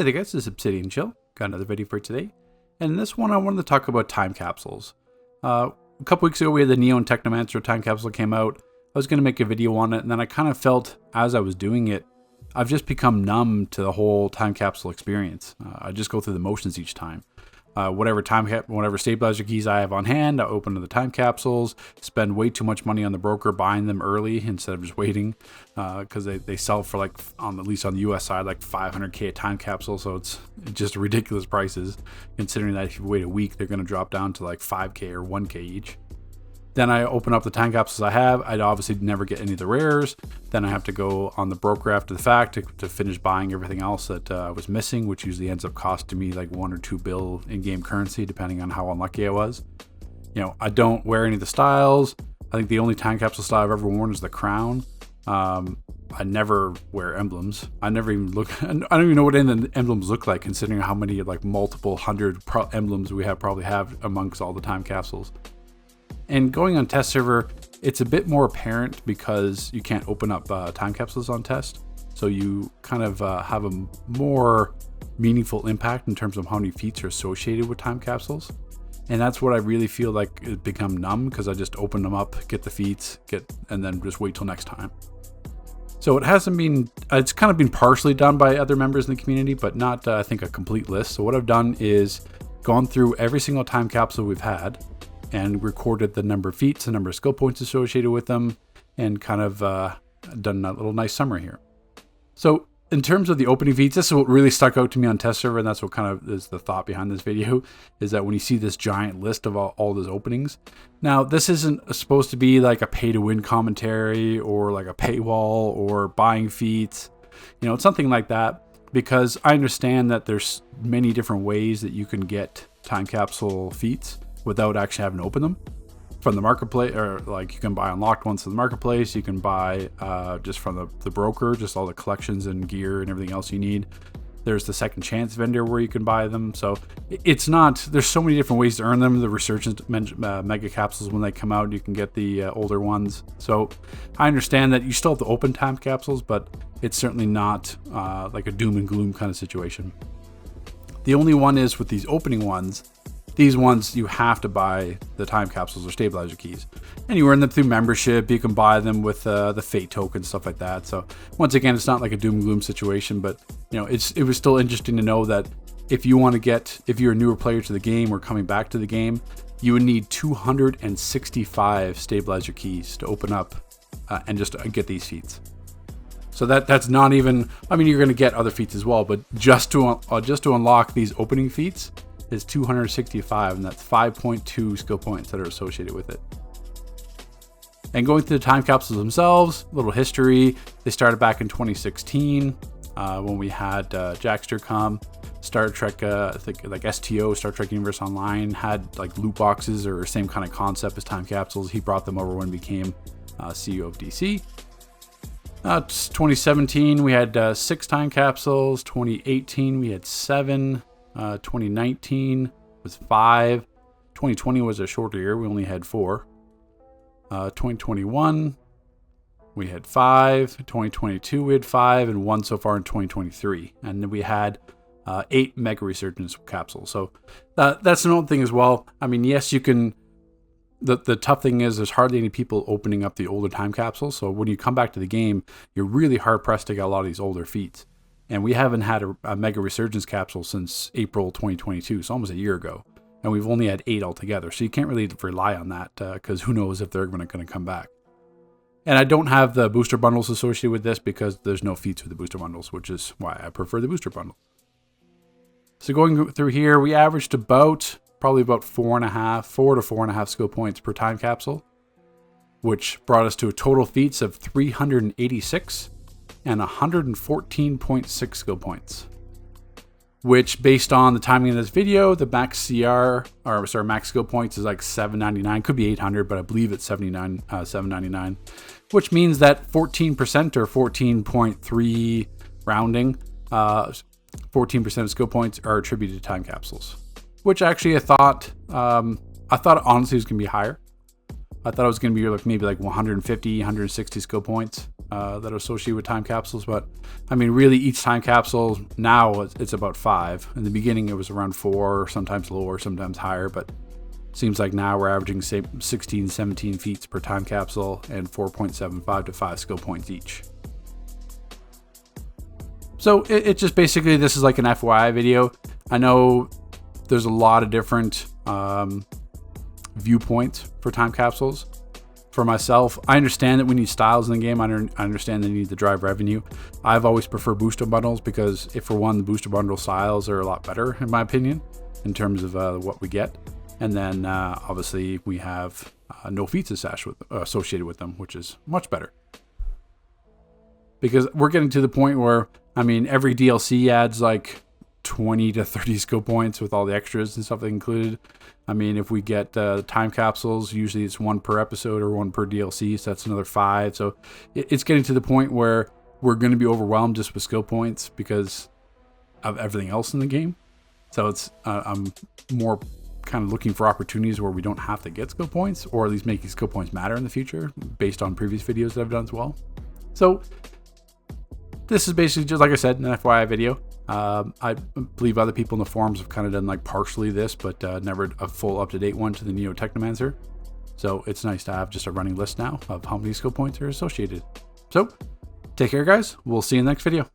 Hey there guys, this is Obsidian Chill. Got another video for today. And in this one I wanted to talk about time capsules. A couple weeks ago we had the Neo and Technomancer time capsule came out. I was going to make a video on it, and then I kind of felt as I was doing it, I've just become numb to the whole time capsule experience. I just go through the motions each time. Whatever stabilizer keys I have on hand, I open to the time capsules, spend way too much money on the broker buying them early instead of just waiting, because they sell for at least on the US side, like $500K a time capsule. So it's just ridiculous prices, considering that if you wait a week, they're going to drop down to like 5K or 1K each. Then I open up the time capsules I have. I'd obviously never get any of the rares. Then I have to go on the broker after the fact to finish buying everything else that I was missing, which usually ends up costing me like $1 or $2 in-game currency, depending on how unlucky I was. I don't wear any of the styles. I think the only time capsule style I've ever worn is the crown. I never wear emblems. I never even look. I don't even know what any of the emblems look like, considering how many multiple hundred emblems we probably have amongst all the time capsules. And going on test server, it's a bit more apparent because you can't open up time capsules on test. So you kind of have a more meaningful impact in terms of how many feats are associated with time capsules. And that's what I really feel like it become numb, because I just open them up, get the feats, and then just wait till next time. So it's kind of been partially done by other members in the community, but not, I think, a complete list. So what I've done is gone through every single time capsule we've had and recorded the number of feats, the number of skill points associated with them, and kind of done a little nice summary here. So in terms of the opening feats, this is what really stuck out to me on test server, and that's what kind of is the thought behind this video, is that when you see this giant list of all those openings. Now, this isn't supposed to be like a pay-to-win commentary or like a paywall or buying feats. It's something like that, because I understand that there's many different ways that you can get time capsule feats without actually having to open them from the marketplace, or like you can buy unlocked ones from the marketplace. You can buy just from the broker, just all the collections and gear and everything else you need. There's the second chance vendor where you can buy them. So there's so many different ways to earn them. The resurgence mega capsules, when they come out, you can get the older ones. So I understand that you still have to open time capsules, but it's certainly not like a doom and gloom kind of situation. The only one is with these opening ones. These ones, you have to buy the time capsules or stabilizer keys, and you earn them through membership. You can buy them with the fate token, stuff like that. So once again, it's not like a doom and gloom situation, but it was still interesting to know that if you're a newer player to the game or coming back to the game, you would need 265 stabilizer keys to open up and just get these feats. So that's not even. I mean, you're going to get other feats as well, but just to unlock these opening feats is 265, and that's 5.2 skill points that are associated with it. And going through the time capsules themselves, a little history. They started back in 2016 when we had Jackster come. Star Trek, I think like STO, Star Trek Universe Online, had like loot boxes or same kind of concept as time capsules. He brought them over when he became CEO of DC. 2017 we had 6 time capsules. 2018 we had 7. 2019 was 5. 2020 was a shorter year. We only had 4. 2021 we had 5. 2022 we had 5, and 1 so far in 2023. And then we had 8 mega resurgence capsules. So that's another thing as well. I mean, yes, you can. The tough thing is there's hardly any people opening up the older time capsules. So when you come back to the game, you're really hard pressed to get a lot of these older feats. And we haven't had a mega resurgence capsule since April 2022, so almost a year ago. And we've only had 8 altogether. So you can't really rely on that, because who knows if they're going to come back. And I don't have the booster bundles associated with this because there's no feats with the booster bundles, which is why I prefer the booster bundle. So going through here, we averaged probably about 4 to 4.5 skill points per time capsule, which brought us to a total feats of 386. And 114.6 skill points, which, based on the timing of this video, the max max skill points is like 799, could be 800, but I believe it's 799, which means that 14% or 14.3 rounding, 14% of skill points are attributed to time capsules, which actually I thought honestly was going to be higher. I thought it was going to be maybe like 150, 160 skill points. that are associated with time capsules, but I mean, really each time capsule now it's about 5. In the beginning it was around 4, sometimes lower, sometimes higher, but seems like now we're averaging say 16, 17 feats per time capsule and 4.75 to 5 skill points each. So it just basically, this is like an FYI video. I know there's a lot of different viewpoints for time capsules. For myself, I understand that we need styles in the game. I understand that you need to drive revenue. I've always preferred booster bundles because, if for one, the booster bundle styles are a lot better, in my opinion, in terms of what we get. And then obviously we have no feats associated with them, which is much better. Because we're getting to the point where, I mean, every DLC adds like 20 to 30 skill points with all the extras and stuff included. I mean, if we get time capsules, usually it's 1 per episode or 1 per DLC, so that's another 5. So it's getting to the point where we're going to be overwhelmed just with skill points because of everything else in the game. So it's I'm more kind of looking for opportunities where we don't have to get skill points, or at least making skill points matter in the future based on previous videos that I've done as well. So this is basically just, like I said, an FYI video. I believe other people in the forums have kind of done like partially this, but never a full up-to-date one to the Neo Technomancer. So it's nice to have just a running list now of how many skill points are associated. So take care, guys. We'll see you in the next video.